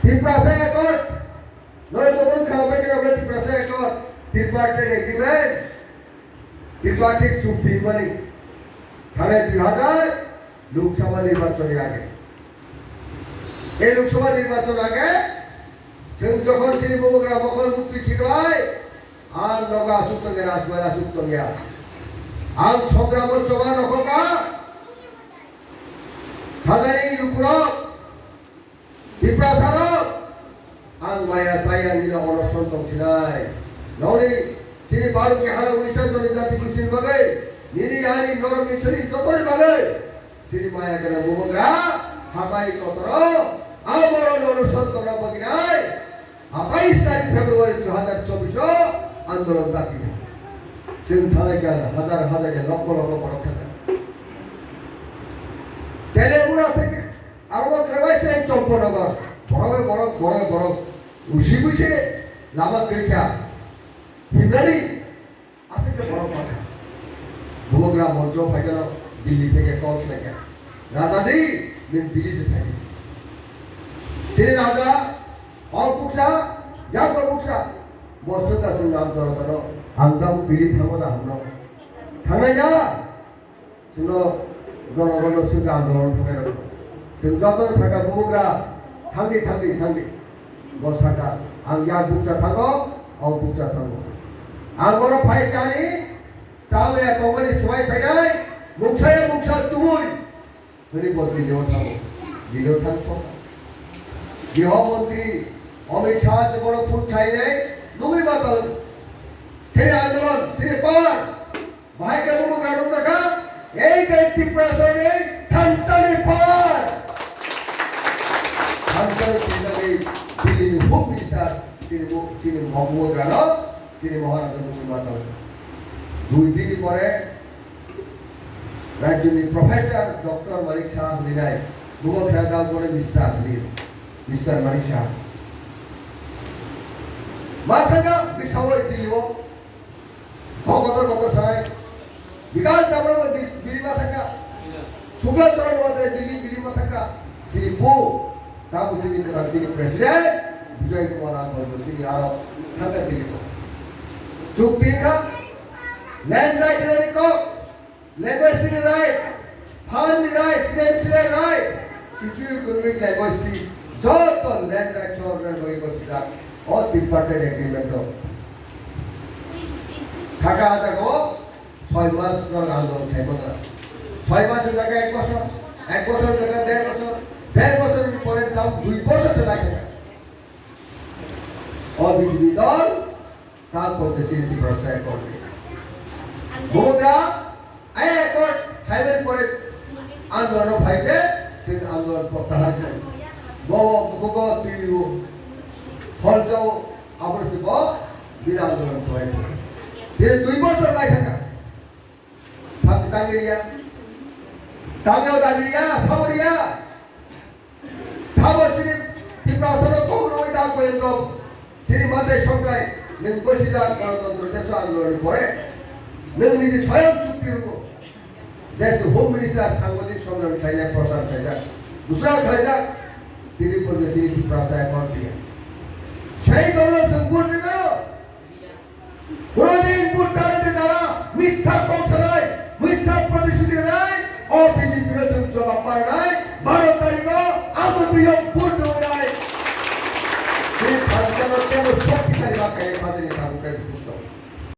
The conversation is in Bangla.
ত্রিপুরা একট নরেন্দ্র খাবে কিভাবে ত্রিপুরা একট ত্রিপার্টেড এগ্রিমেন্ট ত্রিপার্টিক চুক্তি মানে সাড়ে 2000 লোকসভা নির্বাচনের আগে এই লোকসভা নির্বাচন আগে যখন শ্রী বগুড়া মকল মুক্তি ঠিক হয় আর লগা আসুক্তকে রাজবাড়ি আসুক্ত গিয়া আল সংগ্রাম সভা নখকা হাজারি লুকুরক ত্রিপ্রাসারক আং মায়া চাইয়া নিরা অনশন দংছিনাই ননি শ্রী বারুকে হারা উড়িষ্যা জনজাতি গোষ্ঠীর বাগে নিরি আনি নরম নিছরি যতই বাগে শ্রী মায়া কেন বগুড়া হাবাই কতর আমার অনুসরণ করা বগিনাই 28 তারিখ ফেব্রুয়ারি 2024 আন্দোলন ডাকি সেই থানে গেল হাজার হাজারে লক্ষ লক্ষ পরীক্ষা তেলেগুড়া থেকে আরো ট্রেভাইছে চম্পনগর বড় বড় বড় বড় উসি বুঝে লামা গেছা হিমালি আসলে বড় কথা ভোগরা মঞ্চ ফাইগল দিল্লি থেকে কল থেকে রাজাজি দিল্লি से থাকে শ্রী রাজা और पूछा या को पूछा बसो का नाम करो करो हमदम पीड़ी थामो ना हम थाने जा सुनो जनगण सुन आंदोलन थाने रखो सुन जतन साका बुगरा थांगी थांगी थांगी बसाका आं या बुचा थांगो और बुचा थांगो आं बरो फाइट जानी चाले कोमनी सबाई फैगाय मुखसा तुमुई हनी बोलती दियो थांगो गृहमंत्री अमित शाह से बड़ो फुट खाइले दुगी बातल से आंदोलन से पार भाई के मुख गाड़ो तका एक ত্রিপুরা সরে থানচানি পার থানচানি সিংহাকে দিল্লি খুব বিস্তার তিনি ভগবত রানো তিনি মহারাজা দুगी বাতল দুই দিন পরে রাজ্যের প্রফেসর ডক্টর মানিক শাহ বিনায় দুগো খেলাদাল করে মিস্টার মানিক শাহ মাথাটা বিশাল দিলিও কত সময় বিকাশ দাবর দিল্লি মাথাকা শুক্লাচরণ মধ্যে দিল্লি মাথাকা শ্রী পু তাবু শ্রী প্রেসিডেন্ট বিজয় কুমার আনন্দ শ্রী আরো থাকা দিল্লি চুক্তি খা ল্যান্ড রাইট রিকক language right fund right financial right secure economic language যত ল্যান্ড রাইট সরকার হয়ে বসিটা और ত্রিপার্টেড এগ্রিমেন্ট থাকা থাকো 6 মাস ধরে আন্দোলন থাকবো না 6 মাসের জায়গায় 1 বছর 1 বছর জায়গায় 1.5 বছর 1.5 বছর পরে দাম 2 বছর से লাগে और বিজেপি দল কাজ করতেছে ত্রিপুরা করবে বগুড়া একট সাইবের পরে আন্দোলন ভাইছে সেই আন্দোলন প্রত্যাহার করে বগো দিও ফলজাও আবর্তিব বীর আন্দোলন সবাই ধীরে 2 বছর লাই থাকা সাত টাঙ্গিয়া টাঙ্গিয়া দাঁড়িয়া সাবরিয়া সাবশ্রী ত্রিপুরা কৌরবই দাম পর্যন্ত শ্রীমতের সংখ্যায় বসিদার গণতন্ত্র দেশ আন্দোলন করে নিজে স্বয়ং চুক্তির উপর দেশ হোম মিনিস্টার সাংবাদিক সম্মেলন খাইলে প্রসার খাই যাক দুসরা খাই যাক তিনি বলতে শ্রী ত্রিপুরা এখন দিয়ে সেই দল সম্পূর্ণ করো কোনদিন বুট্টারতে দ্বারা মিথ্যা কৌশলায় মিথ্যা প্রতিশ্রুতি নাই ও বিজেপির জবাব পায় নাই 12 তারিখ আমাদের বুট নাই সেই সরকারের কেন শক্তিশালী বাক্য